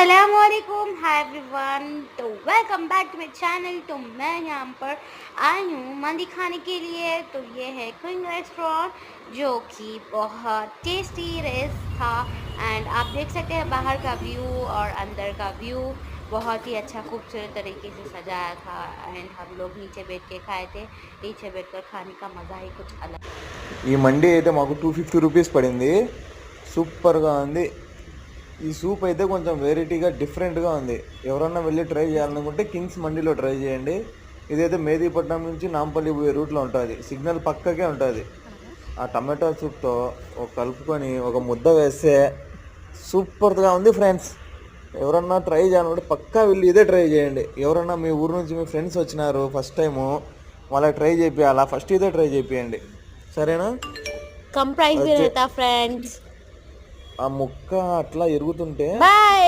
अस्सलामुअलैकुम hi everyone. तो welcome back to my channel. तो मैं यहाँ पर आई हूँ मंदी खाने के लिए। तो ये है क्विंग रेस्टोरेंट जो कि बहुत टेस्टी रेस था। एंड आप देख सकते हैं बाहर का व्यू और अंदर का व्यू बहुत ही अच्छा खूबसूरत तरीके से सजाया था। एंड हम लोग नीचे बैठ के खाए थे। नीचे बैठकर खाने का मज़ा ही कुछ अलग। ఈ మండి అయితే మాకు 250 రూపీస్ పడింది. సూపర్గా ఉంది. ఈ సూప్ అయితే కొంచెం వెరైటీగా డిఫరెంట్గా ఉంది. ఎవరన్నా వెళ్ళి ట్రై చేయాలనుకుంటే కింగ్స్ మండిలో ట్రై చేయండి. ఇదైతే మేదీపట్నం నుంచి నాంపల్లి పోయే రూట్లో ఉంటుంది. సిగ్నల్ పక్కకే ఉంటుంది. ఆ టమాటో సూప్తో కలుపుకొని ఒక ముద్ద వేస్తే సూపర్గా ఉంది ఫ్రెండ్స్. ఎవరన్నా ట్రై చేయాలనుకుంటే పక్కా వెళ్ళి ఇదే ట్రై చేయండి. ఎవరన్నా మీ ఊరు నుంచి మీ ఫ్రెండ్స్ వచ్చినారు ఫస్ట్ టైము, వాళ్ళకి ట్రై చేయాలా, ఫస్ట్ ఇదే ట్రై చేయండి. సరేనా? कम प्राइस भी रहता फ्रेंड्स। ఆ ముక్క అట్లా ఎరుగుతుంటే बाय।